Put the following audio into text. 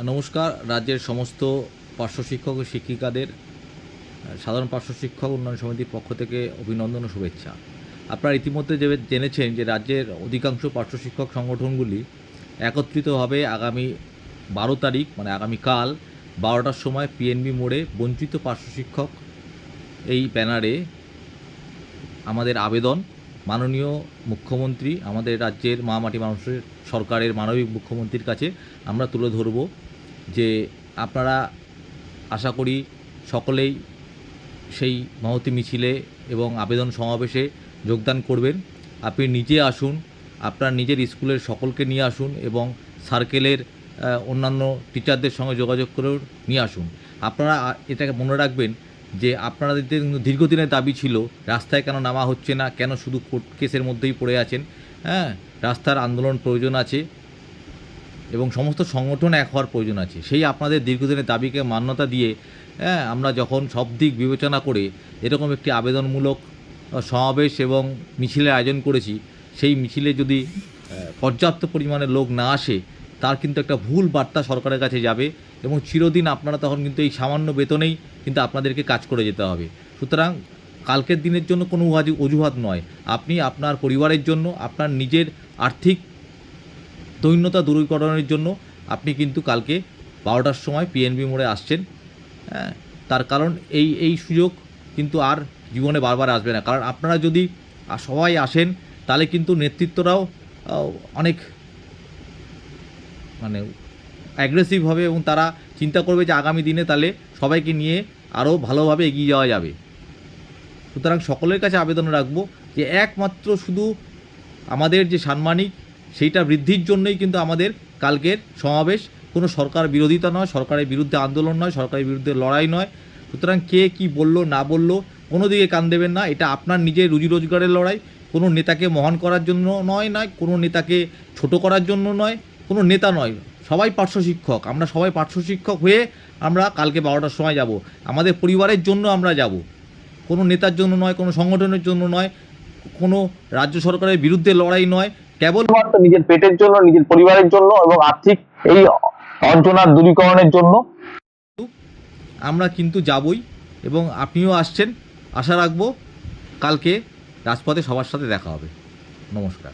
নমস্কার। রাজ্যের সমস্ত পার্শ্ব শিক্ষক ও শিক্ষিকাদের সাধারণ পার্শ্ব শিক্ষক উন্নয়ন সমিতির পক্ষ থেকে অভিনন্দন ও শুভেচ্ছা। আপনারা ইতিমধ্যে জেনেছেন যে রাজ্যের অধিকাংশ পার্শ্ব শিক্ষক সংগঠনগুলি একত্রিতভাবে আগামী 12 তারিখ মানে আগামীকাল 12টার সময় পিএনবি মোড়ে বঞ্চিত পার্শ্ব শিক্ষক এই ব্যানারে আমাদের আবেদন মাননীয় মুখ্যমন্ত্রী, আমাদের রাজ্যের মা মাটি মানুষের সরকারের মানবিক মুখ্যমন্ত্রীর কাছে আমরা তুলে ধরব যে আপনারা আশা করি সকলেই সেই মহতী মিছিলে এবং আবেদন সমাবেশে যোগদান করবেন। আপনি নিজে আসুন, আপনার নিজের স্কুলের সকলকে নিয়ে আসুন এবং সার্কেলের অন্যান্য টিচারদের সঙ্গে যোগাযোগ করেও নিয়ে আসুন। আপনারা এটাকে মনে রাখবেন যে আপনাদের দীর্ঘদিনের দাবি ছিল রাস্তায় কেন নামা হচ্ছে না, কেন শুধু কোর্ট কেসের মধ্যেই পড়ে আছেন। রাস্তার আন্দোলন প্রয়োজন আছে এবং সমস্ত সংগঠন এক হওয়ার প্রয়োজন আছে। সেই আপনাদের দীর্ঘদিনের দাবিকে মান্যতা দিয়ে আমরা যখন সব দিক বিবেচনা করে এরকম একটি আবেদনমূলক সমাবেশ এবং মিছিলের আয়োজন করেছি, সেই মিছিলে যদি পর্যাপ্ত পরিমাণে লোক না আসে তার কিন্তু একটা ভুল বার্তা সরকারের কাছে যাবে এবং চিরদিন আপনারা তখন কিন্তু এই সামান্য বেতনেই কিন্তু আপনাদেরকে কাজ করে যেতে হবে। সুতরাং কালকের দিনের জন্য কোনো অজুহাত নয়, আপনি আপনার পরিবারের জন্য, আপনার নিজের আর্থিক দৈন্যতা দূরীকরণের জন্য আপনি কিন্তু কালকে 12টার সময় পিএনবি মোড়ে আসছেন। তার কারণ এই সুযোগ কিন্তু আর জীবনে বারবার আসবে না। কারণ আপনারা যদি সবাই আসেন তাহলে কিন্তু নেতৃত্বরাও অনেক অ্যাগ্রেসিভ হবে এবং তারা চিন্তা করবে যে আগামী দিনে তাহলে সবাইকে নিয়ে আরও ভালোভাবে এগিয়ে যাওয়া যাবে। সুতরাং সকলের কাছে আবেদন রাখবো যে একমাত্র শুধু আমাদের যে সাম্মানিক সেইটা বৃদ্ধির জন্যই কিন্তু আমাদের কালকের সমাবেশ, কোনো সরকার বিরোধিতা নয়, সরকারের বিরুদ্ধে আন্দোলন নয়, সরকারের বিরুদ্ধে লড়াই নয়। সুতরাং কে কি বলল না বলল কোনো দিকে কান দেবেন না। এটা আপনার নিজের রুজি রোজগারের লড়াই, কোনো নেতাকে মহান করার জন্য নয়, কোনো নেতাকে ছোট করার জন্য নয়, কোনো নেতা নয়, সবাই পার্শ্ব শিক্ষক। আমরা সবাই পার্শ্ব শিক্ষক হয়ে আমরা কালকে 12টার সময় যাব, আমাদের পরিবারের জন্য আমরা যাব, কোনো নেতার জন্য নয়, কোনো সংগঠনের জন্য নয়, কোনো রাজ্য সরকারের বিরুদ্ধে লড়াই নয়, কেবলমাত্র নিজের পেটের জন্য, নিজের পরিবারের জন্য এবং আর্থিক এই অঞ্চনার দূরীকরণের জন্য আমরা কিন্তু যাবই এবং আপনিও আসছেন। আশা রাখবো কালকে রাজপথে সবার সাথে দেখা হবে। নমস্কার।